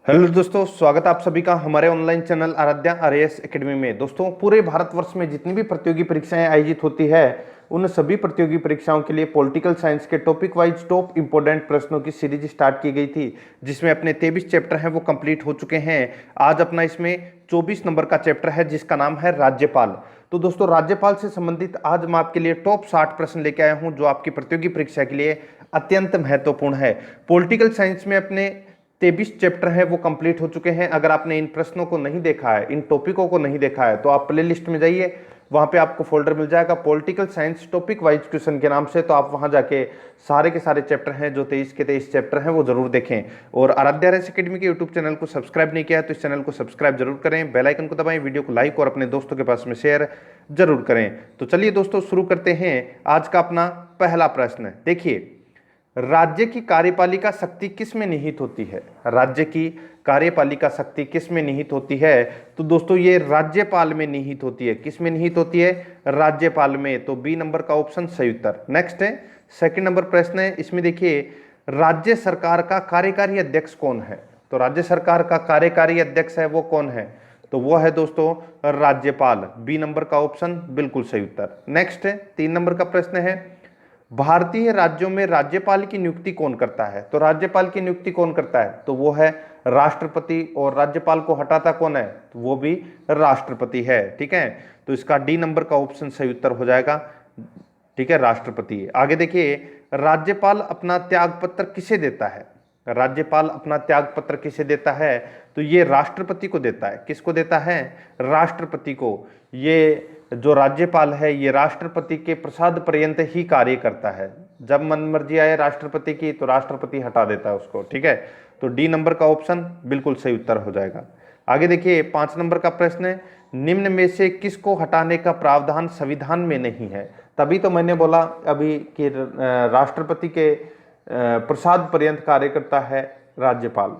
Hello दोस्तों, स्वागत है आप सभी का हमारे online channel Aradhya RAS academy में। दोस्तों, पूरे भारतवर्ष में जितनी भी प्रतियोगी परीक्षाएं आयोजित होती है उन सभी प्रतियोगी परीक्षाओं के लिए पॉलिटिकल साइंस के टॉपिक वाइज टॉप इंपोर्टेंट प्रश्नों की सीरीज स्टार्ट की गई थी, जिसमें अपने 23 चैप्टर हैं वो कंप्लीट हो चुके हैं। आज अपना इसमें 24 नंबर का चैप्टर है जिसका नाम है राज्यपाल। तो दोस्तों, राज्यपाल से संबंधित आज मैं आपके लिए टॉप 60 प्रश्न लेके आया हूं जो आपकी प्रतियोगी परीक्षा के लिए अत्यंत महत्वपूर्ण है। पॉलिटिकल साइंस में अपने 23 चैप्टर हैं वो कंप्लीट हो चुके हैं। अगर आपने इन प्रश्नों को नहीं देखा है, इन टॉपिकों को नहीं देखा है, तो आप प्ले लिस्ट में जाइए, वहां पे आपको फोल्डर मिल जाएगा political science topic wise question के नाम से। तो आप वहां जाके सारे के सारे चैप्टर हैं जो 23 के 23 चैप्टर हैं वो जरूर देखें। और आराध्या रेस एकेडमी के यूट्यूब चैनल को सब्सक्राइब नहीं किया है तो इस चैनल को सब्सक्राइब जरूर करें, बेल आइकन को दबाएं, वीडियो को लाइक और अपने दोस्तों के पास में शेयर जरूर करें। तो चलिए दोस्तों, शुरू करते हैं। आज का अपना पहला प्रश्न देखिए, राज्य की कार्यपालिका शक्ति किस में निहित होती है? राज्य की कार्यपालिका शक्ति किस में निहित होती है? तो दोस्तों, ये राज्यपाल में निहित होती है। किस में निहित होती है? राज्यपाल में। तो बी नंबर का ऑप्शन सही उत्तर। नेक्स्ट है सेकंड नंबर प्रश्न है, इसमें देखिए, राज्य सरकार का कार्यकारी अध्यक्ष कौन है? तो राज्य सरकार का कार्यकारी अध्यक्ष है वो कौन है? तो वो है दोस्तों राज्यपाल। बी नंबर का ऑप्शन बिल्कुल सही उत्तर। नेक्स्ट है 3 नंबर का प्रश्न है, भारतीय राज्यों में राज्यपाल की नियुक्ति कौन करता है? तो राज्यपाल की नियुक्ति कौन करता है? तो वो है राष्ट्रपति। और राज्यपाल को हटाता कौन है? तो वो भी राष्ट्रपति है। ठीक है, तो इसका डी नंबर का ऑप्शन सही उत्तर हो जाएगा। ठीक है, राष्ट्रपति। आगे देखिए, राज्यपाल अपना त्याग पत्र किसे देता है? राज्यपाल अपना त्याग पत्र किसे देता है? तो ये राष्ट्रपति को देता है। किसको देता है? राष्ट्रपति को। ये जो राज्यपाल है ये राष्ट्रपति के प्रसाद पर्यंत ही कार्य करता है। जब मन मर्जी आए राष्ट्रपति की तो राष्ट्रपति हटा देता है उसको। ठीक है, तो डी नंबर का ऑप्शन बिल्कुल सही उत्तर हो जाएगा। आगे देखिए 5 नंबर का प्रश्न है, निम्न में से किसको हटाने का प्रावधान संविधान में नहीं है? तभी तो मैंने बोला अभी कि राष्ट्रपति के प्रसाद पर्यंत कार्य करता है राज्यपाल,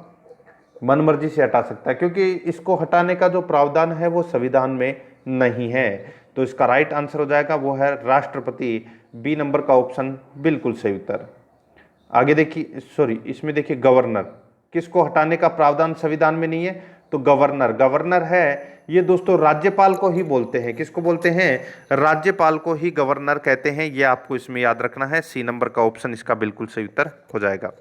मन मर्जी से हटा सकता है, क्योंकि इसको हटाने का जो प्रावधान है वो संविधान में नहीं है। तो इसका राइट आंसर हो जाएगा वो है राष्ट्रपति। बी नंबर का ऑप्शन बिल्कुल सही उत्तर। आगे देखिए, सॉरी, इसमें देखिए गवर्नर, किसको हटाने का प्रावधान संविधान में नहीं है? तो गवर्नर। गवर्नर है ये दोस्तों राज्यपाल को ही बोलते हैं। किसको बोलते हैं? राज्यपाल को ही गवर्नर कहते हैं। ये आपको इसमें याद रखना है। सी नंबर का ऑप्शन इसका बिल्कुल सही उत्तर हो जाएगा।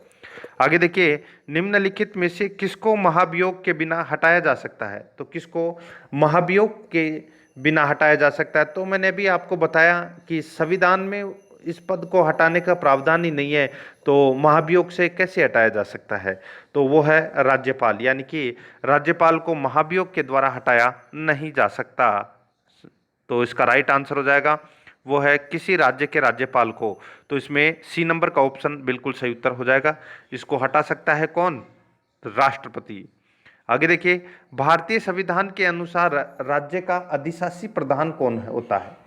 आगे देखिए, निम्नलिखित में से किसको महाभियोग के बिना हटाया जा सकता है? तो किसको महाभियोग के बिना हटाया जा सकता है? तो मैंने अभी आपको बताया कि संविधान में इस पद को हटाने का प्रावधान ही नहीं है, तो महाभियोग से कैसे हटाया जा सकता है? तो वो है राज्यपाल, यानी कि राज्यपाल को महाभियोग के द्वारा हटाया नहीं जा सकता। तो इसका राइट आंसर हो जाएगा वो है किसी राज्य के राज्यपाल को। तो इसमें सी नंबर का ऑप्शन बिल्कुल सही उत्तर हो जाएगा। इसको हटा सकता है कौन? राष्ट्रपति। आगे देखिए, भारतीय संविधान के अनुसार राज्य का अधिशासी प्रधान कौन होता है?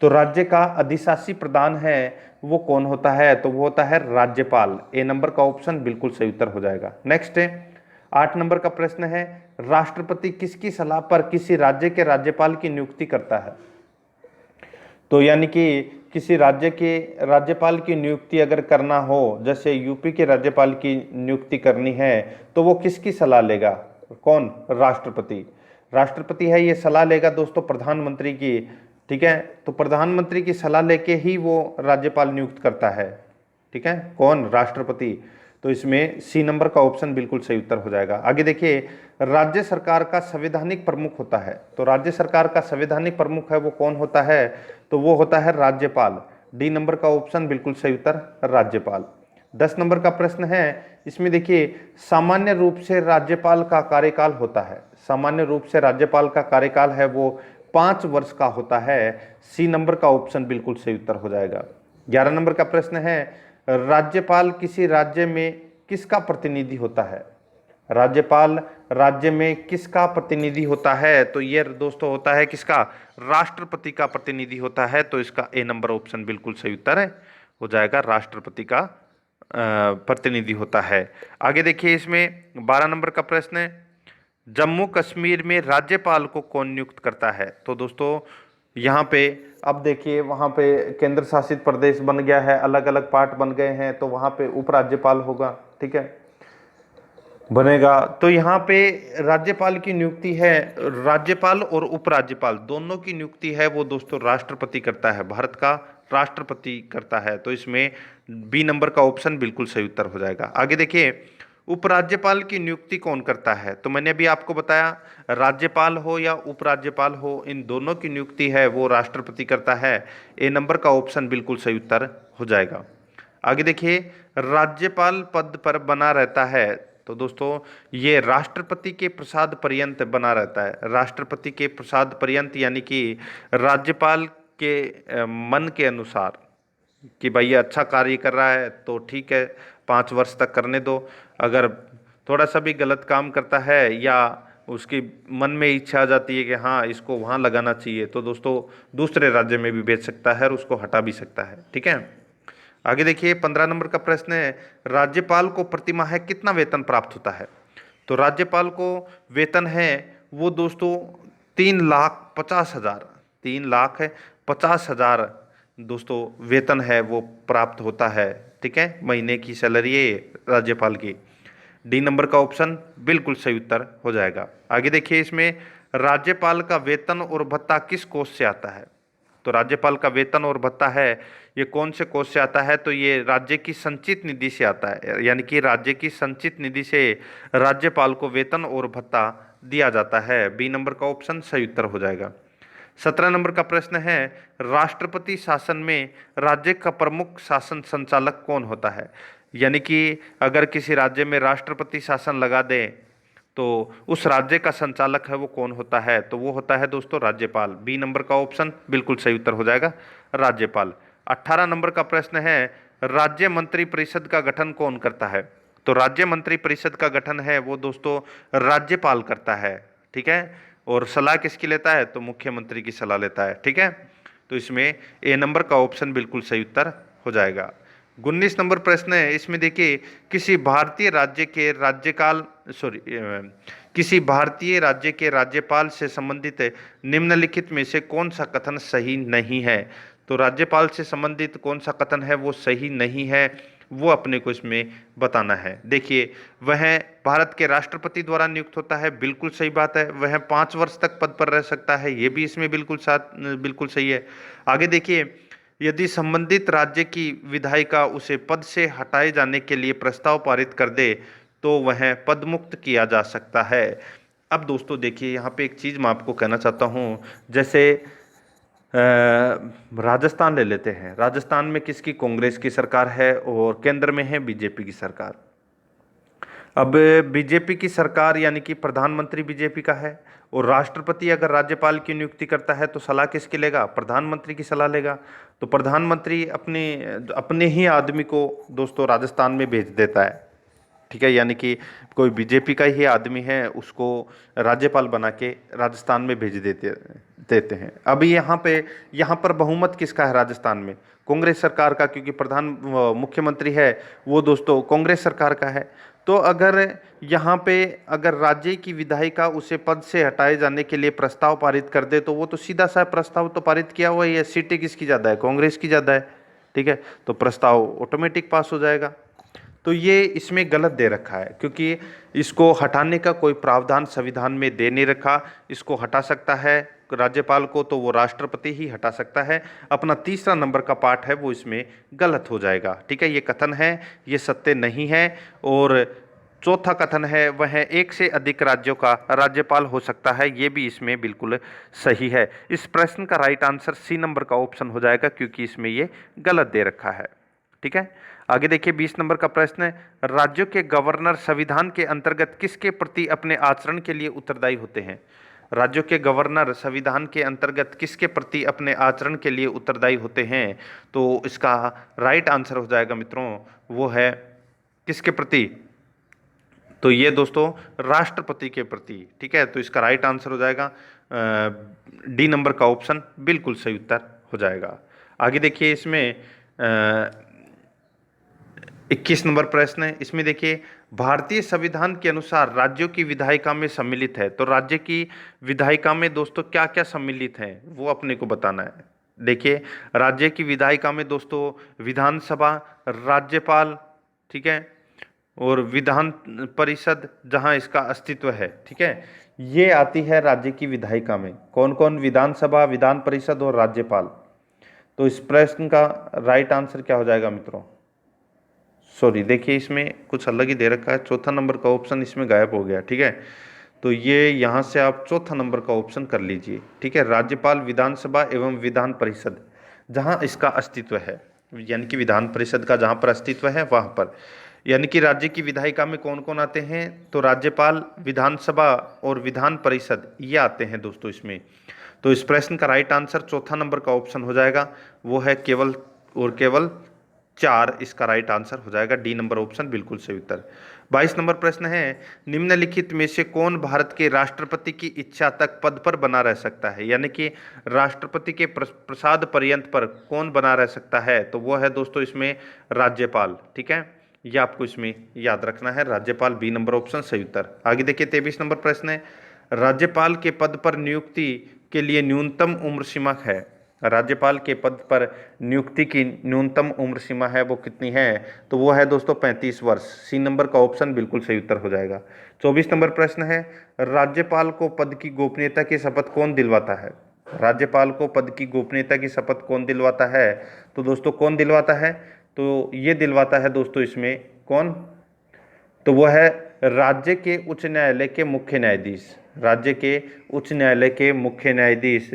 तो राज्य का अधिशासी प्रधान है वो कौन होता है? तो वो होता है राज्यपाल। ए नंबर का ऑप्शन बिल्कुल सही उत्तर हो जाएगा। नेक्स्ट है 8 नंबर का प्रश्न है, राष्ट्रपति किसकी सलाह पर किसी राज्य के राज्यपाल की नियुक्ति करता है? तो यानी कि किसी राज्य के राज्यपाल की नियुक्ति अगर करना हो, जैसे यूपी के राज्यपाल की नियुक्ति करनी है, तो वो किसकी सलाह लेगा? कौन? राष्ट्रपति। राष्ट्रपति है ये सलाह लेगा दोस्तों प्रधानमंत्री की। ठीक है, तो प्रधानमंत्री की सलाह लेके ही वो राज्यपाल नियुक्त करता है। ठीक है, कौन? राष्ट्रपति। तो इसमें सी नंबर का ऑप्शन बिल्कुल सही उत्तर हो जाएगा। आगे देखिए, राज्य सरकार का संवैधानिक प्रमुख होता है। तो राज्य सरकार का संवैधानिक प्रमुख है वो कौन होता है? तो वो होता है राज्यपाल। डी नंबर का ऑप्शन बिल्कुल सही उत्तर, राज्यपाल। 10 नंबर का प्रश्न है, इसमें देखिए, सामान्य रूप से राज्यपाल का कार्यकाल होता है। सामान्य रूप से राज्यपाल का कार्यकाल है वो 5 वर्ष का होता है। सी नंबर का ऑप्शन बिल्कुल सही उत्तर हो जाएगा। 11 नंबर का प्रश्न है, राज्यपाल किसी राज्य में किसका प्रतिनिधि होता है? राज्यपाल राज्य में किसका प्रतिनिधि होता है? तो ये दोस्तों होता है किसका? राष्ट्रपति का प्रतिनिधि होता है। तो इसका ए नंबर ऑप्शन बिल्कुल सही उत्तर है, हो जाएगा, राष्ट्रपति का प्रतिनिधि होता है। आगे देखिए, इसमें 12 नंबर का प्रश्न है, जम्मू कश्मीर में राज्यपाल को कौन नियुक्त करता है? तो दोस्तों यहाँ पे अब देखिए, वहाँ पे केंद्र शासित प्रदेश बन गया है, अलग अलग पार्ट बन गए हैं, तो वहाँ पे उपराज्यपाल होगा। ठीक है, बनेगा। तो यहाँ पे राज्यपाल की नियुक्ति है, राज्यपाल और उपराज्यपाल दोनों की नियुक्ति है वो दोस्तों राष्ट्रपति करता है, भारत का राष्ट्रपति करता है। तो इसमें बी नंबर का ऑप्शन बिल्कुल सही उत्तर हो जाएगा। आगे देखिए, उपराज्यपाल की नियुक्ति कौन करता है? तो मैंने अभी आपको बताया, राज्यपाल हो या उपराज्यपाल हो, इन दोनों की नियुक्ति है वो राष्ट्रपति करता है। ए नंबर का ऑप्शन बिल्कुल सही उत्तर हो जाएगा। आगे देखिए, राज्यपाल पद पर बना रहता है। तो दोस्तों ये राष्ट्रपति के प्रसाद पर्यंत बना रहता है, राष्ट्रपति के प्रसाद पर्यंत, यानी कि राज्यपाल के मन के अनुसार कि भाई ये अच्छा कार्य कर रहा है तो ठीक है 5 वर्ष तक करने दो, अगर थोड़ा सा भी गलत काम करता है या उसकी मन में इच्छा आ जाती है कि हाँ इसको वहाँ लगाना चाहिए, तो दोस्तों दूसरे राज्य में भी भेज सकता है और उसको हटा भी सकता है। ठीक है, आगे देखिए 15 नंबर का प्रश्न है, राज्यपाल को प्रतिमाह कितना वेतन प्राप्त होता है? तो राज्यपाल को वेतन है वो दोस्तों 3,50,000, 3,50,000 दोस्तों वेतन है वो प्राप्त होता है। ठीक है, महीने की सैलरी है राज्यपाल की। डी नंबर का ऑप्शन बिल्कुल सही उत्तर हो जाएगा। आगे देखिए, इसमें राज्यपाल का वेतन और भत्ता किस कोष से आता है? तो राज्यपाल का वेतन और भत्ता है ये कौन से कोष से आता है? तो ये राज्य की संचित निधि से आता है, यानी कि राज्य की संचित निधि से राज्यपाल को वेतन और भत्ता दिया जाता है। बी नंबर का ऑप्शन सही उत्तर हो जाएगा। 17 नंबर का प्रश्न है, राष्ट्रपति शासन में राज्य का प्रमुख शासन संचालक कौन होता है? यानी कि अगर किसी राज्य में राष्ट्रपति शासन लगा दे तो उस राज्य का संचालक है वो कौन होता है? तो वो होता है दोस्तों राज्यपाल। बी नंबर का ऑप्शन बिल्कुल सही उत्तर हो जाएगा, राज्यपाल। 18 नंबर का प्रश्न है, राज्य मंत्री परिषद का गठन कौन करता है? तो राज्य मंत्री परिषद का गठन है वो दोस्तों राज्यपाल करता है। ठीक है, और सलाह किसकी लेता है? तो मुख्यमंत्री की सलाह लेता है। ठीक है, तो इसमें ए नंबर का ऑप्शन बिल्कुल सही उत्तर हो जाएगा। 19 नंबर प्रश्न है, इसमें देखिए, किसी भारतीय राज्य के राज्यकाल सॉरी किसी भारतीय राज्य के राज्यपाल से संबंधित निम्नलिखित में से कौन सा कथन सही नहीं है? तो राज्यपाल से संबंधित कौन सा कथन है वो सही नहीं है, वो अपने को इसमें बताना है। देखिए, वह भारत के राष्ट्रपति द्वारा नियुक्त होता है, बिल्कुल सही बात है। वह 5 वर्ष तक पद पर रह सकता है, ये भी इसमें बिल्कुल सही है। आगे देखिए, यदि संबंधित राज्य की विधायिका उसे पद से हटाए जाने के लिए प्रस्ताव पारित कर दे तो वह पद मुक्त किया जा सकता है। अब दोस्तों देखिए, यहाँ पे एक चीज़ मैं आपको कहना चाहता हूँ, जैसे राजस्थान ले लेते हैं। राजस्थान में किसकी कांग्रेस की सरकार है और केंद्र में है बीजेपी की सरकार। अब बीजेपी की सरकार यानी कि प्रधानमंत्री बीजेपी का है, और राष्ट्रपति अगर राज्यपाल की नियुक्ति करता है तो सलाह किसकी लेगा? प्रधानमंत्री की सलाह लेगा। तो प्रधानमंत्री अपने अपने ही आदमी को दोस्तों राजस्थान में भेज देता है। ठीक है, यानी कि कोई बीजेपी का ही आदमी है उसको राज्यपाल बना के राजस्थान में भेज देते हैं। अब यहाँ पर बहुमत किसका है राजस्थान में? कांग्रेस सरकार का, क्योंकि मुख्यमंत्री है वो दोस्तों कांग्रेस सरकार का है। तो अगर यहाँ पे अगर राज्य की विधायिका उसे पद से हटाए जाने के लिए प्रस्ताव पारित कर दे तो वो तो सीधा सा प्रस्ताव तो पारित किया हुआ है, सीटें किसकी ज़्यादा है? कांग्रेस की ज़्यादा है। ठीक है, तो प्रस्ताव ऑटोमेटिक पास हो जाएगा। तो ये इसमें गलत दे रखा है, क्योंकि इसको हटाने का कोई प्रावधान संविधान में दे नहीं रखा। इसको हटा सकता है राज्यपाल को तो वो राष्ट्रपति ही हटा सकता है। अपना तीसरा नंबर का पार्ट है वो इसमें गलत हो जाएगा। ठीक है, ये कथन है ये सत्य नहीं है। और चौथा कथन है वह एक से अधिक राज्यों का राज्यपाल हो सकता है, ये भी इसमें बिल्कुल सही है। इस प्रश्न का राइट आंसर सी नंबर का ऑप्शन हो जाएगा, क्योंकि इसमें ये गलत दे रखा है। ठीक है, आगे देखिए 20 नंबर का प्रश्न है, राज्यों के गवर्नर संविधान के अंतर्गत किसके प्रति अपने आचरण के लिए उत्तरदायी होते हैं? राज्यों के गवर्नर संविधान के अंतर्गत किसके प्रति अपने आचरण के लिए उत्तरदायी होते हैं? तो इसका राइट आंसर हो जाएगा मित्रों, वो है किसके प्रति? तो ये दोस्तों राष्ट्रपति के प्रति। ठीक है, तो इसका राइट आंसर हो जाएगा डी नंबर का ऑप्शन बिल्कुल सही उत्तर हो जाएगा। आगे देखिए, इसमें 21 नंबर प्रश्न है। इसमें देखिए, भारतीय संविधान के अनुसार राज्यों की विधायिका में सम्मिलित है। तो राज्य की विधायिका में दोस्तों क्या क्या सम्मिलित है वो अपने को बताना है। देखिए, राज्य की विधायिका में दोस्तों विधानसभा, राज्यपाल, ठीक है, और विधान परिषद जहां इसका अस्तित्व है, ठीक है, ये आती है राज्य की विधायिका में। कौन कौन? विधानसभा, विधान परिषद और राज्यपाल। तो इस प्रश्न का राइट आंसर क्या हो जाएगा मित्रों? सॉरी, देखिए इसमें कुछ अलग ही दे रखा है, चौथा नंबर का ऑप्शन इसमें गायब हो गया, ठीक है। तो ये यहाँ से आप चौथा नंबर का ऑप्शन कर लीजिए, ठीक है। राज्यपाल, विधानसभा एवं विधान परिषद जहाँ इसका अस्तित्व है, यानी कि विधान परिषद का जहाँ पर अस्तित्व है वहाँ पर, यानी कि राज्य की विधायिका में कौन कौन आते हैं? तो राज्यपाल, विधानसभा और विधान परिषद ये आते हैं दोस्तों इसमें। तो इस प्रश्न का राइट आंसर चौथा नंबर का ऑप्शन हो जाएगा, वो है केवल और केवल 4। इसका राइट आंसर हो जाएगा डी नंबर ऑप्शन, बिल्कुल सही उत्तर। 22 नंबर प्रश्न है, निम्नलिखित में से कौन भारत के राष्ट्रपति की इच्छा तक पद पर बना रह सकता है? यानी कि राष्ट्रपति के प्रसाद पर्यंत पर कौन बना रह सकता है? तो वो है दोस्तों इसमें राज्यपाल, ठीक है। ये आपको इसमें याद रखना है, राज्यपाल, बी नंबर ऑप्शन सही उत्तर। आगे देखिए 23 नंबर प्रश्न है, राज्यपाल के पद पर नियुक्ति के लिए न्यूनतम उम्र सीमा है। राज्यपाल के पद पर नियुक्ति की न्यूनतम उम्र सीमा है वो कितनी है? तो वो है दोस्तों 35 वर्ष। सी नंबर का ऑप्शन बिल्कुल सही उत्तर हो जाएगा। 24 नंबर प्रश्न है, राज्यपाल को पद की गोपनीयता की शपथ कौन दिलवाता है? राज्यपाल को पद की गोपनीयता की शपथ कौन दिलवाता है? तो दोस्तों कौन दिलवाता है? तो ये दिलवाता है दोस्तों इसमें कौन? तो वो है राज्य के उच्च न्यायालय के मुख्य न्यायाधीश। राज्य के उच्च न्यायालय के मुख्य न्यायाधीश,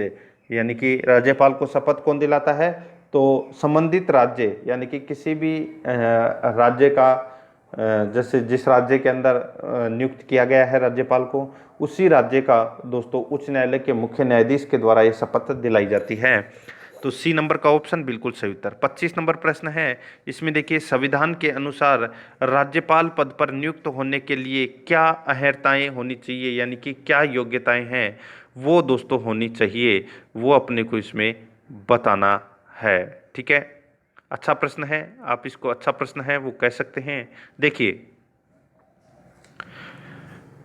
यानी कि राज्यपाल को शपथ कौन दिलाता है? तो संबंधित राज्य, यानी कि किसी भी राज्य का, जैसे जिस राज्य के अंदर नियुक्त किया गया है राज्यपाल को, उसी राज्य का दोस्तों उच्च न्यायालय के मुख्य न्यायाधीश के द्वारा ये शपथ दिलाई जाती है। तो सी नंबर का ऑप्शन बिल्कुल सही उत्तर। 25 नंबर प्रश्न है, इसमें देखिए संविधान के अनुसार राज्यपाल पद पर नियुक्त होने के लिए क्या अहर्ताएं होनी चाहिए, यानी कि क्या योग्यताएं हैं वो दोस्तों होनी चाहिए, वो अपने को इसमें बताना है, ठीक है। अच्छा प्रश्न है, आप इसको अच्छा प्रश्न है वो कह सकते हैं। देखिए,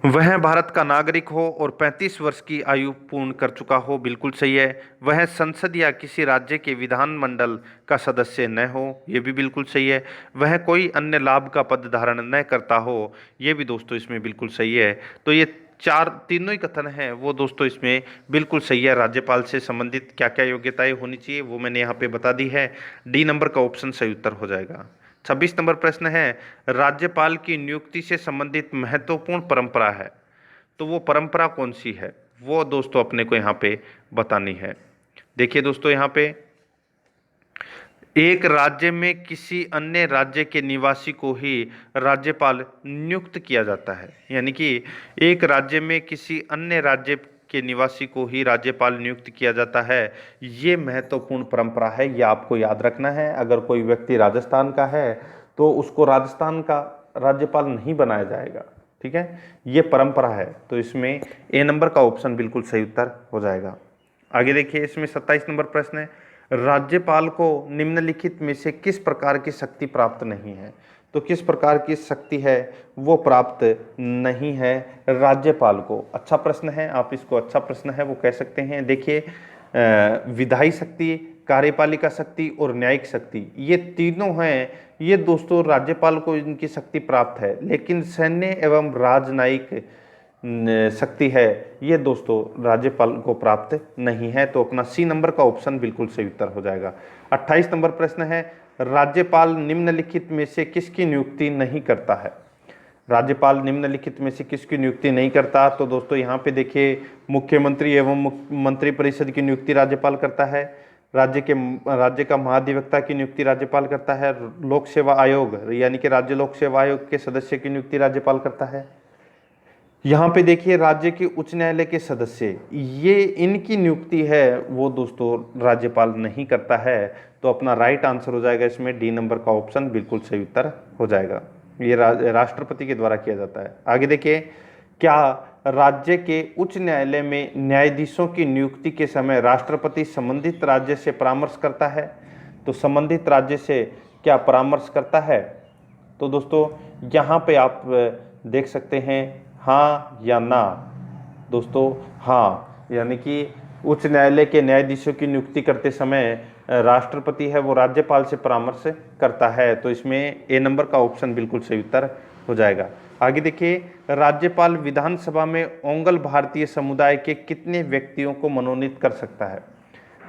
वह भारत का नागरिक हो और 35 वर्ष की आयु पूर्ण कर चुका हो, बिल्कुल सही है। वह संसद या किसी राज्य के विधानमंडल का सदस्य न हो, यह भी बिल्कुल सही है। वह कोई अन्य लाभ का पद धारण न करता हो, यह भी दोस्तों इसमें बिल्कुल सही है। तो ये तीनों ही कथन हैं वो दोस्तों इसमें बिल्कुल सही है। राज्यपाल से संबंधित क्या क्या योग्यताएं होनी चाहिए वो मैंने यहाँ पे बता दी है। डी नंबर का ऑप्शन सही उत्तर हो जाएगा। 26 नंबर प्रश्न है, राज्यपाल की नियुक्ति से संबंधित महत्वपूर्ण परंपरा है, तो वो परंपरा कौन सी है वो दोस्तों अपने को यहाँ पे बतानी है। देखिए दोस्तों, यहाँ पे एक राज्य में किसी अन्य राज्य के निवासी को ही राज्यपाल नियुक्त किया जाता है, यानी कि एक राज्य में किसी अन्य राज्य के निवासी को ही राज्यपाल नियुक्त किया जाता है। ये महत्वपूर्ण परंपरा है, ये आपको याद रखना है। अगर कोई व्यक्ति राजस्थान का है तो उसको राजस्थान का राज्यपाल नहीं बनाया जाएगा, ठीक है, ये परंपरा है। तो इसमें ए नंबर का ऑप्शन बिल्कुल सही उत्तर हो जाएगा। आगे देखिए, इसमें 27 नंबर प्रश्न है, राज्यपाल को निम्नलिखित में से किस प्रकार की शक्ति प्राप्त नहीं है? तो किस प्रकार की शक्ति है वो प्राप्त नहीं है राज्यपाल को? अच्छा प्रश्न है, आप इसको अच्छा प्रश्न है वो कह सकते हैं। देखिए, विधायी शक्ति, कार्यपालिका शक्ति और न्यायिक शक्ति, ये तीनों हैं, ये दोस्तों राज्यपाल को इनकी शक्ति प्राप्त है, लेकिन सैन्य एवं राजनयिक शक्ति है ये दोस्तों राज्यपाल को प्राप्त नहीं है। तो अपना सी नंबर का ऑप्शन बिल्कुल सही उत्तर हो जाएगा। 28 नंबर प्रश्न है, राज्यपाल निम्नलिखित में से किसकी नियुक्ति नहीं करता है? राज्यपाल निम्नलिखित में से किसकी नियुक्ति नहीं करता? तो दोस्तों यहाँ पे देखिए, मुख्यमंत्री एवं मंत्रिपरिषद की नियुक्ति राज्यपाल करता है, राज्य का महाधिवक्ता की नियुक्ति राज्यपाल करता है, लोक सेवा आयोग यानी कि राज्य लोक सेवा आयोग के सदस्य की नियुक्ति राज्यपाल करता है। यहाँ पे देखिए, राज्य के उच्च न्यायालय के सदस्य, ये इनकी नियुक्ति है वो दोस्तों राज्यपाल नहीं करता है। तो अपना राइट आंसर हो जाएगा इसमें डी नंबर का ऑप्शन बिल्कुल सही उत्तर हो जाएगा। ये राष्ट्रपति के द्वारा किया जाता है। आगे देखिए, क्या राज्य के उच्च न्यायालय में न्यायाधीशों की नियुक्ति के समय राष्ट्रपति संबंधित राज्य से परामर्श करता है? तो संबंधित राज्य से क्या परामर्श करता है? तो दोस्तों यहाँ पे आप देख सकते हैं हाँ या ना। दोस्तों हाँ, यानी कि उच्च न्यायालय के न्यायाधीशों की नियुक्ति करते समय राष्ट्रपति है वो राज्यपाल से परामर्श करता है। तो इसमें ए नंबर का ऑप्शन बिल्कुल सही उत्तर हो जाएगा। आगे देखिए, राज्यपाल विधानसभा में ओंगल भारतीय समुदाय के कितने व्यक्तियों को मनोनीत कर सकता है?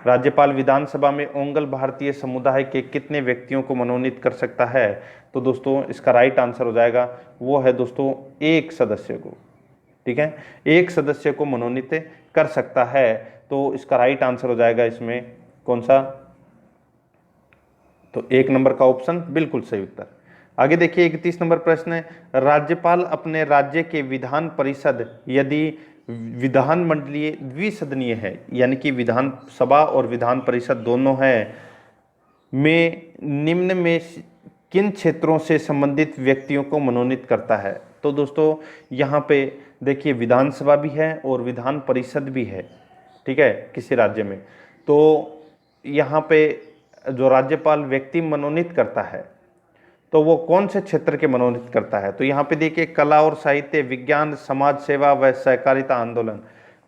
राज्यपाल विधानसभा में ओंगल भारतीय समुदाय के कितने व्यक्तियों को मनोनीत कर सकता है? तो दोस्तों इसका राइट आंसर हो जाएगा, वो है दोस्तों एक सदस्य को। ठीक है, एक सदस्य को मनोनीत कर सकता है। तो इसका राइट आंसर हो जाएगा इसमें कौन सा? तो 1 नंबर का ऑप्शन बिल्कुल सही उत्तर। आगे देखिए 31 नंबर प्रश्न है, राज्यपाल अपने राज्य के विधान परिषद यदि विधानमंडलीय द्विसदनीय है, यानी कि विधानसभा और विधान परिषद दोनों है, में निम्न में किन क्षेत्रों से संबंधित व्यक्तियों को मनोनीत करता है? तो दोस्तों यहाँ पे देखिए विधानसभा भी है और विधान परिषद भी है, ठीक है, किसी राज्य में। तो यहाँ पे जो राज्यपाल व्यक्ति मनोनीत करता है तो वो कौन से क्षेत्र के मनोनीत करता है? तो यहाँ पे देखिए कला और साहित्य, विज्ञान, समाज सेवा व सहकारिता आंदोलन,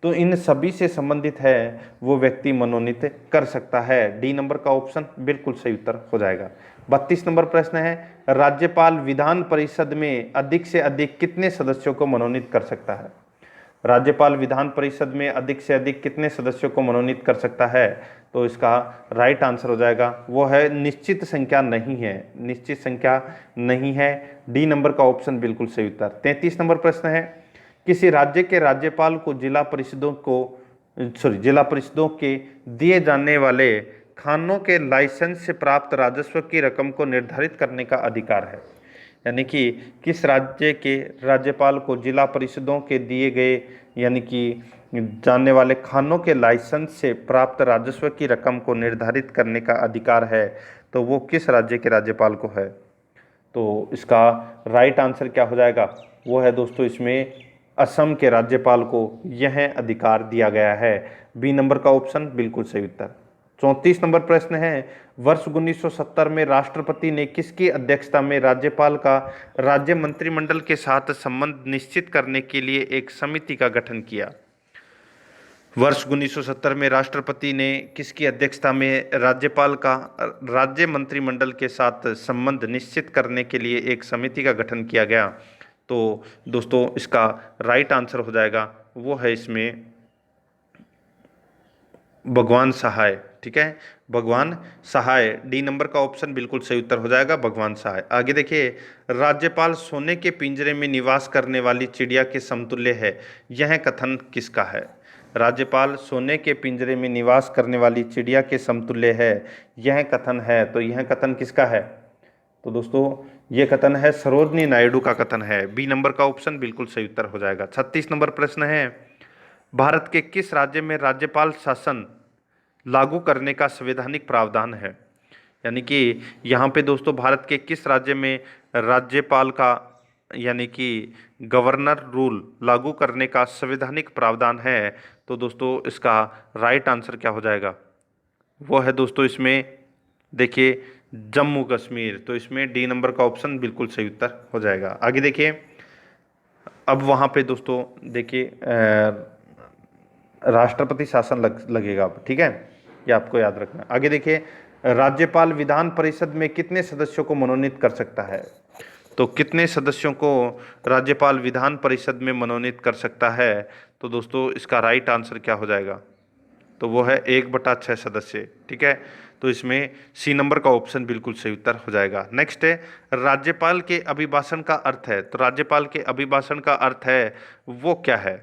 तो इन सभी से संबंधित है वो व्यक्ति मनोनीत कर सकता है। डी नंबर का ऑप्शन बिल्कुल सही उत्तर हो जाएगा। 32 नंबर प्रश्न है, राज्यपाल विधान परिषद में अधिक से अधिक कितने सदस्यों को मनोनीत कर सकता है? राज्यपाल विधान परिषद में अधिक से अधिक कितने सदस्यों को मनोनीत कर सकता है? तो इसका राइट आंसर हो जाएगा, वो है निश्चित संख्या नहीं है, निश्चित संख्या नहीं है। डी नंबर का ऑप्शन बिल्कुल सही उत्तर। 33 नंबर प्रश्न है, किसी राज्य के राज्यपाल को जिला परिषदों के दिए जाने वाले खानों के लाइसेंस से प्राप्त राजस्व की रकम को निर्धारित करने का अधिकार है। यानी कि किस राज्य के राज्यपाल को जिला परिषदों के दिए गए यानी कि जानने वाले खानों के लाइसेंस से प्राप्त राजस्व की रकम को निर्धारित करने का अधिकार है? तो वो किस राज्य के राज्यपाल को है? तो इसका राइट आंसर क्या हो जाएगा? वो है दोस्तों इसमें असम के राज्यपाल को यह अधिकार दिया गया है। बी नंबर का ऑप्शन बिल्कुल सही उत्तर। 34 नंबर प्रश्न है, वर्ष 1970 में राष्ट्रपति ने किसकी अध्यक्षता में राज्यपाल का राज्य मंत्रिमंडल के साथ संबंध निश्चित करने के लिए एक समिति का गठन किया? वर्ष 1970 में राष्ट्रपति ने किसकी अध्यक्षता में राज्यपाल का राज्य मंत्रिमंडल के साथ संबंध निश्चित करने के लिए एक समिति का गठन किया गया? तो दोस्तों इसका राइट आंसर हो जाएगा, वो है इसमें भगवान सहाय। ठीक है, भगवान सहाय। डी नंबर का ऑप्शन बिल्कुल सही उत्तर हो जाएगा, भगवान सहाय। आगे देखिए, राज्यपाल सोने के पिंजरे में निवास करने वाली चिड़िया के समतुल्य है, यह कथन किसका है? राज्यपाल सोने के पिंजरे में निवास करने वाली चिड़िया के समतुल्य है, यह कथन है। तो यह कथन किसका है? तो दोस्तों यह कथन है सरोजनी नायडू का कथन है। बी नंबर का ऑप्शन बिल्कुल सही उत्तर हो जाएगा। 36 नंबर प्रश्न है, भारत के किस राज्य में राज्यपाल शासन लागू करने का संवैधानिक प्रावधान है? यानी कि यहाँ पे दोस्तों भारत के किस राज्य में राज्यपाल का यानी कि गवर्नर रूल लागू करने का संवैधानिक प्रावधान है? तो दोस्तों इसका राइट आंसर क्या हो जाएगा? वो है दोस्तों इसमें देखिए जम्मू कश्मीर। तो इसमें डी नंबर का ऑप्शन बिल्कुल सही उत्तर हो जाएगा। आगे देखिए, अब वहाँ पे दोस्तों देखिए राष्ट्रपति शासन लगेगा अब, ठीक है, ये आपको याद रखना। आगे देखिए, राज्यपाल विधान परिषद में कितने सदस्यों को मनोनीत कर सकता है? तो कितने सदस्यों को राज्यपाल विधान परिषद में मनोनीत कर सकता है? तो दोस्तों इसका राइट आंसर क्या हो जाएगा? तो वो है 1/6 सदस्य। ठीक है, तो इसमें सी नंबर का ऑप्शन बिल्कुल सही उत्तर हो जाएगा। नेक्स्ट है, राज्यपाल के अभिभाषण का अर्थ है। तो राज्यपाल के अभिभाषण का अर्थ है वो क्या है?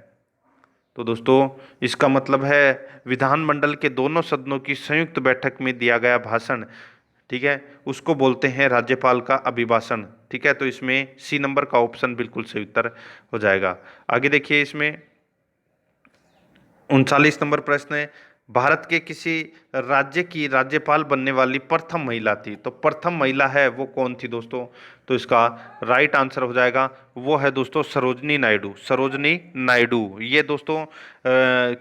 तो दोस्तों इसका मतलब है विधानमंडल के दोनों सदनों की संयुक्त बैठक में दिया गया भाषण, ठीक है, उसको बोलते हैं राज्यपाल का अभिभाषण। ठीक है, तो इसमें सी नंबर का ऑप्शन बिल्कुल सही उत्तर हो जाएगा। आगे देखिए, इसमें 39 नंबर प्रश्न है, भारत के किसी राज्य की राज्यपाल बनने वाली प्रथम महिला थी। तो प्रथम महिला है वो कौन थी दोस्तों? तो इसका राइट आंसर हो जाएगा, वो है दोस्तों सरोजनी नायडू। सरोजनी नायडू ये दोस्तों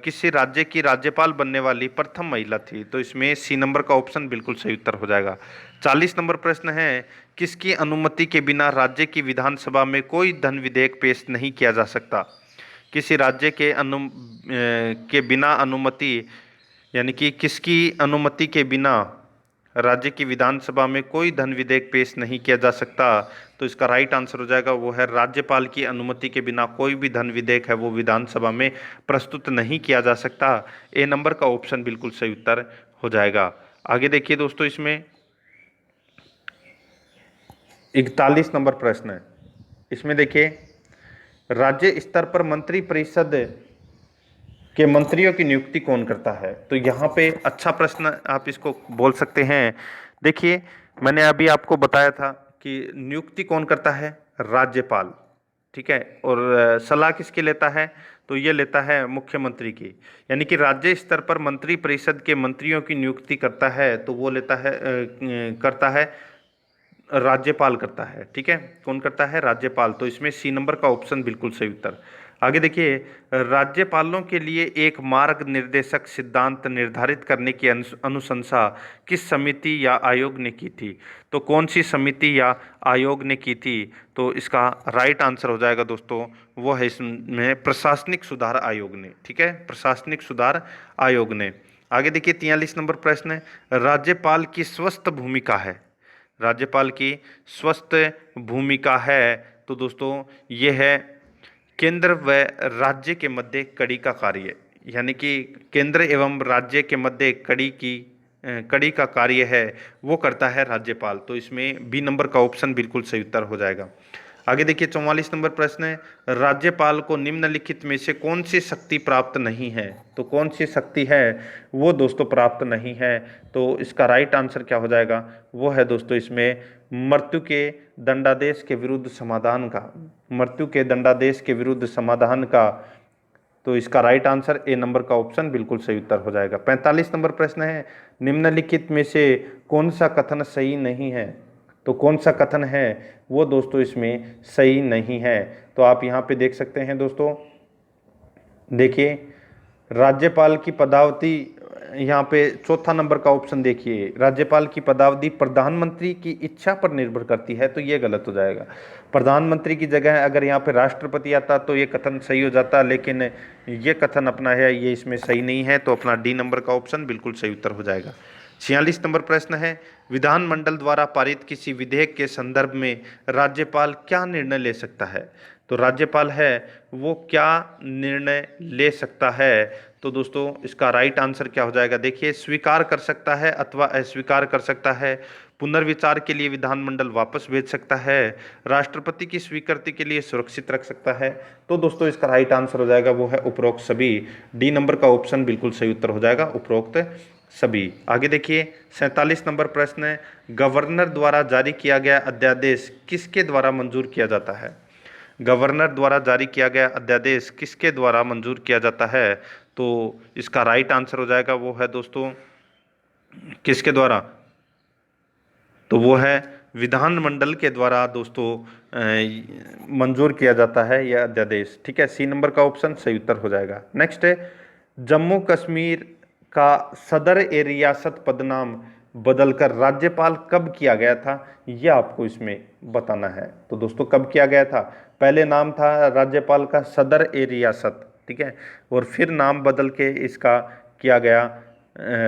किसी राज्य की राज्यपाल बनने वाली प्रथम महिला थी। तो इसमें सी नंबर का ऑप्शन बिल्कुल सही उत्तर हो जाएगा। 40 नंबर प्रश्न है, किसकी अनुमति के बिना राज्य की विधानसभा में कोई धन विधेयक पेश नहीं किया जा सकता? किसी राज्य के बिना अनुमति यानी कि किसकी अनुमति के बिना राज्य की विधानसभा में कोई धन विधेयक पेश नहीं किया जा सकता। तो इसका राइट आंसर हो जाएगा वो है राज्यपाल की अनुमति के बिना कोई भी धन विधेयक है वो विधानसभा में प्रस्तुत नहीं किया जा सकता। ए नंबर का ऑप्शन बिल्कुल सही उत्तर हो जाएगा। आगे देखिए दोस्तों, इसमें 41 नंबर प्रश्न है। इसमें देखिए, राज्य स्तर पर मंत्री परिषद के मंत्रियों की नियुक्ति कौन करता है? तो यहाँ पे अच्छा प्रश्न आप इसको बोल सकते हैं। देखिए, मैंने अभी आपको बताया था कि नियुक्ति कौन करता है? राज्यपाल, ठीक है। और सलाह किसकी लेता है? तो ये लेता है मुख्यमंत्री की। यानी कि राज्य स्तर पर मंत्री परिषद के मंत्रियों की नियुक्ति करता है तो वो लेता है करता है राज्यपाल करता है, ठीक है। कौन करता है? राज्यपाल। तो इसमें सी नंबर का ऑप्शन बिल्कुल सही उत्तर। आगे देखिए, राज्यपालों के लिए एक मार्ग निर्देशक सिद्धांत निर्धारित करने की अनुशंसा किस समिति या आयोग ने की थी? तो कौन सी समिति या आयोग ने की थी? तो इसका राइट आंसर हो जाएगा दोस्तों, वो है इसमें प्रशासनिक सुधार आयोग ने, ठीक है, प्रशासनिक सुधार आयोग ने। आगे देखिए, 43 नंबर प्रश्न है, राज्यपाल की स्वस्थ भूमिका है। राज्यपाल की स्वस्थ भूमिका है तो दोस्तों ये है केंद्र व राज्य के मध्य कड़ी का कार्य। यानी कि केंद्र एवं राज्य के मध्य कड़ी का कार्य है वो करता है राज्यपाल। तो इसमें बी नंबर का ऑप्शन बिल्कुल सही उत्तर हो जाएगा। आगे देखिए, 44 नंबर प्रश्न है, राज्यपाल को निम्नलिखित में से कौन सी शक्ति प्राप्त नहीं है? तो कौन सी शक्ति है वो दोस्तों प्राप्त नहीं है? तो इसका राइट आंसर क्या हो जाएगा? वो है दोस्तों इसमें मृत्यु के दंडादेश के विरुद्ध समाधान का, मृत्यु के दंडादेश के विरुद्ध समाधान का। तो इसका राइट आंसर ए नंबर का ऑप्शन बिल्कुल सही उत्तर हो जाएगा। 45 नंबर प्रश्न है, निम्नलिखित में से कौन सा कथन सही नहीं है? तो कौन सा कथन है वो दोस्तों इसमें सही नहीं है? तो आप यहाँ पे देख सकते हैं दोस्तों, देखिए राज्यपाल की पदावधि, यहाँ पे चौथा नंबर का ऑप्शन देखिए, राज्यपाल की पदावधि प्रधानमंत्री की इच्छा पर निर्भर करती है, तो ये गलत हो जाएगा। प्रधानमंत्री की जगह अगर यहाँ पे राष्ट्रपति आता तो ये कथन सही हो जाता, लेकिन ये कथन अपना है ये इसमें सही नहीं है, तो अपना डी नंबर का ऑप्शन बिल्कुल सही उत्तर हो जाएगा। 46 नंबर प्रश्न है, विधानमंडल द्वारा पारित किसी विधेयक के संदर्भ में राज्यपाल क्या निर्णय ले सकता है? तो राज्यपाल है वो क्या निर्णय ले सकता है? तो दोस्तों इसका राइट आंसर क्या हो जाएगा? देखिए, स्वीकार कर सकता है अथवा अस्वीकार कर सकता है, पुनर्विचार के लिए विधानमंडल वापस भेज सकता है, राष्ट्रपति की स्वीकृति के लिए सुरक्षित रख सकता है। तो दोस्तों इसका राइट आंसर हो जाएगा वो है उपरोक्त सभी। डी नंबर का ऑप्शन बिल्कुल सही उत्तर हो जाएगा, उपरोक्त सभी। आगे देखिए, 47 नंबर प्रश्न है, गवर्नर द्वारा जारी किया गया अध्यादेश किसके द्वारा मंजूर किया जाता है? गवर्नर द्वारा जारी किया गया अध्यादेश किसके द्वारा मंजूर किया जाता है? तो इसका राइट आंसर हो जाएगा वो है दोस्तों किसके द्वारा? तो वो है विधानमंडल के द्वारा दोस्तों मंजूर किया जाता है यह अध्यादेश, ठीक है। सी नंबर का ऑप्शन सही उत्तर हो जाएगा। नेक्स्ट है, जम्मू कश्मीर का सदर ए रियासत पदनाम बदलकर राज्यपाल कब किया गया था? यह आपको इसमें बताना है। तो दोस्तों कब किया गया था? पहले नाम था राज्यपाल का सदर ए रियासत, ठीक है, और फिर नाम बदल के इसका किया गया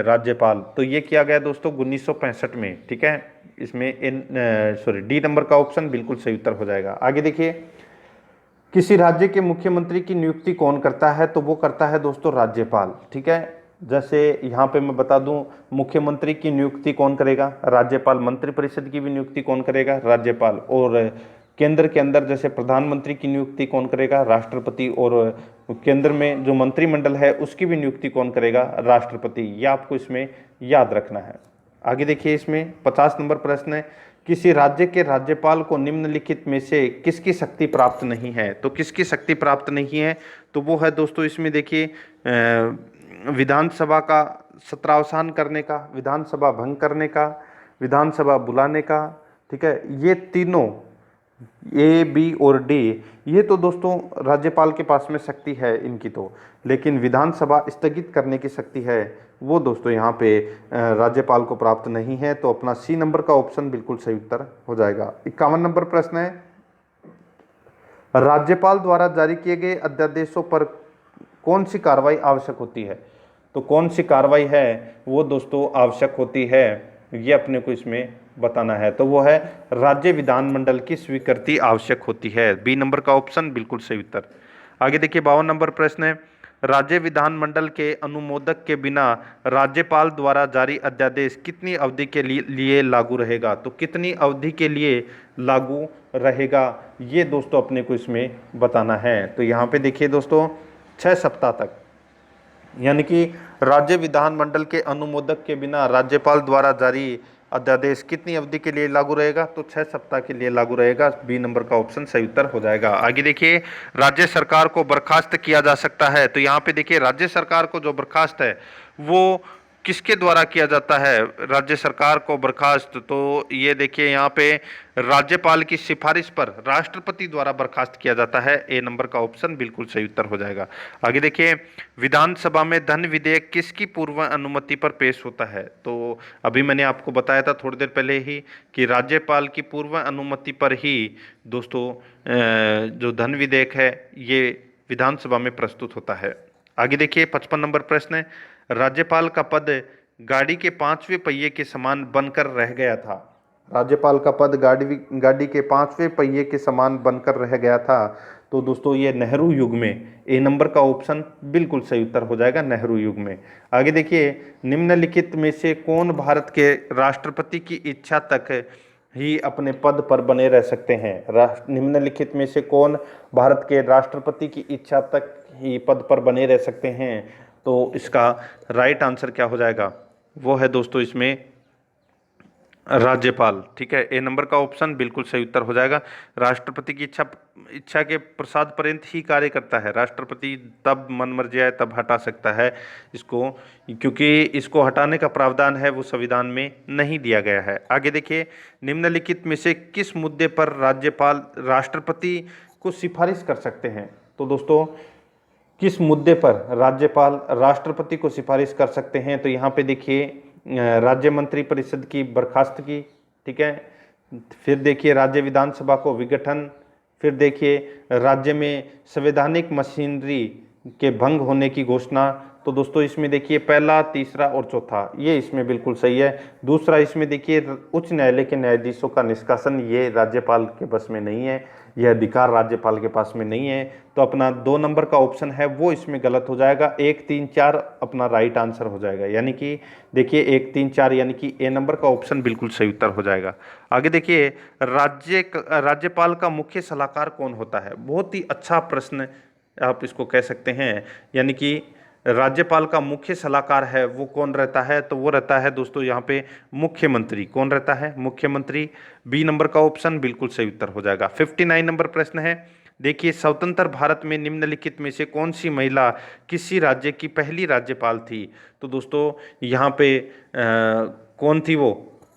राज्यपाल। तो ये किया गया दोस्तों 1965 में, ठीक है। इसमें डी नंबर का ऑप्शन बिल्कुल सही उत्तर हो जाएगा। आगे देखिए, किसी राज्य के मुख्यमंत्री की नियुक्ति कौन करता है? तो वो करता है दोस्तों राज्यपाल, ठीक है। जैसे यहाँ पे मैं बता दूं, मुख्यमंत्री की नियुक्ति कौन करेगा? राज्यपाल। मंत्रिपरिषद की भी नियुक्ति कौन करेगा? राज्यपाल। और केंद्र के अंदर जैसे प्रधानमंत्री की नियुक्ति कौन करेगा? राष्ट्रपति। और केंद्र में जो मंत्रिमंडल है उसकी भी नियुक्ति कौन करेगा? राष्ट्रपति। यह आपको इसमें याद रखना है। आगे देखिए, इसमें 50 नंबर प्रश्न है, किसी राज्य के राज्यपाल को निम्नलिखित में से किसकी शक्ति प्राप्त नहीं है? तो किसकी शक्ति प्राप्त नहीं है? तो वो है दोस्तों इसमें देखिए विधानसभा का सत्रावसान करने का, विधानसभा भंग करने का, विधानसभा बुलाने का, ठीक है। ये तीनों ए, बी और डी, ये तो दोस्तों राज्यपाल के पास में शक्ति है इनकी तो, लेकिन विधानसभा स्थगित करने की शक्ति है वो दोस्तों यहाँ पे राज्यपाल को प्राप्त नहीं है। तो अपना सी नंबर का ऑप्शन बिल्कुल सही उत्तर हो जाएगा। 51 नंबर प्रश्न है, राज्यपाल द्वारा जारी किए गए अध्यादेशों पर कौन सी कार्रवाई आवश्यक होती है? तो कौन सी कार्रवाई है वो दोस्तों आवश्यक होती है? ये अपने को इसमें बताना है। तो वो है राज्य विधानमंडल की स्वीकृति आवश्यक होती है। बी नंबर का ऑप्शन बिल्कुल सही उत्तर। आगे देखिए 52 नंबर प्रश्न है, राज्य विधानमंडल के अनुमोदक के बिना राज्यपाल द्वारा जारी अध्यादेश कितनी अवधि के लिए लागू रहेगा? तो कितनी अवधि के लिए लागू रहेगा, ये दोस्तों अपने को इसमें बताना है। तो यहाँ पे देखिए दोस्तों 6 सप्ताह तक, यानी कि राज्य विधानमंडल के अनुमोदक के बिना राज्यपाल द्वारा जारी अध्यादेश कितनी अवधि के लिए लागू रहेगा? तो 6 सप्ताह के लिए लागू रहेगा। बी नंबर का ऑप्शन सही उत्तर हो जाएगा। आगे देखिए, राज्य सरकार को बर्खास्त किया जा सकता है। तो यहाँ पे देखिए राज्य सरकार को जो बर्खास्त है वो किसके द्वारा किया जाता है? राज्य सरकार को बर्खास्त, तो ये देखिए यहाँ पे राज्यपाल की सिफारिश पर राष्ट्रपति द्वारा बर्खास्त किया जाता है। ए नंबर का ऑप्शन बिल्कुल सही उत्तर हो जाएगा। आगे देखिए, विधानसभा में धन विधेयक किसकी पूर्व अनुमति पर पेश होता है? तो अभी मैंने आपको बताया था थोड़ी देर पहले ही कि राज्यपाल की पूर्व अनुमति पर ही दोस्तों जो धन विधेयक है ये विधानसभा में प्रस्तुत होता है। आगे देखिए 55 नंबर प्रश्न है, राज्यपाल का पद गाड़ी के 5वें पहिए के समान बनकर रह गया था। राज्यपाल का पद गाड़ी के 5वें पहिए के समान बनकर रह गया था। तो दोस्तों ये नेहरू युग में, ए नंबर का ऑप्शन बिल्कुल सही उत्तर हो जाएगा, नेहरू युग में। आगे देखिए, निम्नलिखित में से कौन भारत के राष्ट्रपति की इच्छा तक ही अपने पद पर बने रह सकते हैं? निम्नलिखित में से कौन भारत के राष्ट्रपति की इच्छा तक ही पद पर बने रह सकते हैं? तो इसका राइट आंसर क्या हो जाएगा? वो है दोस्तों इसमें राज्यपाल। ठीक है, ए नंबर का ऑप्शन बिल्कुल सही उत्तर हो जाएगा। राष्ट्रपति की इच्छा के प्रसाद पर्यंत ही कार्य करता है। राष्ट्रपति तब मन मर्जी आए तब हटा सकता है इसको, क्योंकि इसको हटाने का प्रावधान है वो संविधान में नहीं दिया गया है। आगे देखिए, निम्नलिखित में से किस मुद्दे पर राज्यपाल राष्ट्रपति को सिफारिश कर सकते हैं? तो दोस्तों किस मुद्दे पर राज्यपाल राष्ट्रपति को सिफारिश कर सकते हैं? तो यहाँ पे देखिए राज्य मंत्री परिषद की बर्खास्त की, ठीक है, फिर देखिए राज्य विधानसभा को विघटन, फिर देखिए राज्य में संवैधानिक मशीनरी के भंग होने की घोषणा। तो दोस्तों इसमें देखिए पहला, तीसरा और चौथा ये इसमें बिल्कुल सही है। दूसरा इसमें देखिए उच्च न्यायालय के न्यायाधीशों का निष्कासन, ये राज्यपाल के बस में नहीं है, यह अधिकार राज्यपाल के पास में नहीं है। तो अपना 2 नंबर का ऑप्शन है वो इसमें गलत हो जाएगा। 1, 3, 4 अपना राइट आंसर हो जाएगा, यानी कि देखिए 1, 3, 4 यानी कि ए नंबर का ऑप्शन बिल्कुल सही उत्तर हो जाएगा। आगे देखिए, राज्यपाल का मुख्य सलाहकार कौन होता है? बहुत ही अच्छा प्रश्न आप इसको कह सकते हैं, यानी कि राज्यपाल का मुख्य सलाहकार है वो कौन रहता है? तो वो रहता है दोस्तों यहाँ पे मुख्यमंत्री। कौन रहता है? मुख्यमंत्री। बी नंबर का ऑप्शन बिल्कुल सही उत्तर हो जाएगा। 59 नंबर प्रश्न है, देखिए स्वतंत्र भारत में निम्नलिखित में से कौन सी महिला किसी राज्य की पहली राज्यपाल थी? तो दोस्तों यहाँ पे कौन थी वो?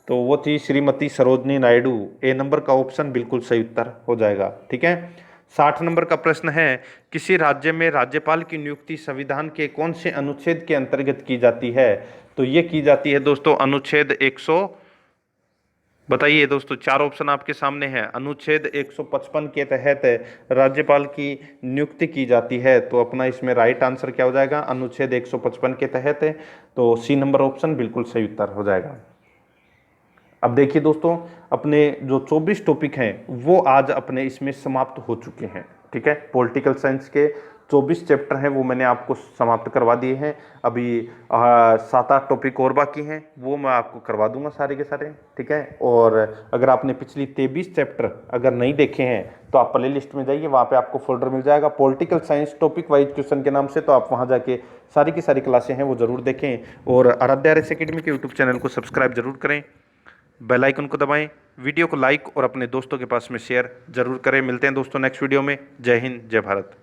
तो वो थी श्रीमती सरोजनी नायडू। ए नंबर का ऑप्शन बिल्कुल सही उत्तर हो जाएगा। ठीक है, 60 नंबर का प्रश्न है, किसी राज्य में राज्यपाल की नियुक्ति संविधान के कौन से अनुच्छेद के अंतर्गत की जाती है? तो ये की जाती है दोस्तों अनुच्छेद 100, बताइए दोस्तों, 4 ऑप्शन आपके सामने हैं। अनुच्छेद 155 के तहत राज्यपाल की नियुक्ति की जाती है। तो अपना इसमें राइट आंसर क्या हो जाएगा? अनुच्छेद 155 के तहत है। तो सी नंबर ऑप्शन बिल्कुल सही उत्तर हो जाएगा। अब देखिए दोस्तों, अपने जो 24 टॉपिक हैं वो आज अपने इसमें समाप्त हो चुके हैं। ठीक है, पॉलिटिकल साइंस के 24 चैप्टर हैं वो मैंने आपको समाप्त करवा दिए हैं। अभी 7-8 टॉपिक और बाकी हैं, वो मैं आपको करवा दूंगा सारे के सारे। ठीक है, और अगर आपने पिछली 23 चैप्टर अगर नहीं देखे हैं तो आप प्ले लिस्ट में जाइए, वहाँ पे आपको फोल्डर मिल जाएगा political science topic wise question के नाम से। तो आप वहाँ जाके सारी की सारी क्लासें हैं वो ज़रूर देखें, और आराध्या RS एकेडमी के यूट्यूब चैनल को सब्सक्राइब जरूर करें, बेल आइकन को दबाएं, वीडियो को लाइक और अपने दोस्तों के पास में शेयर जरूर करें। मिलते हैं दोस्तों नेक्स्ट वीडियो में। जय हिंद, जय भारत।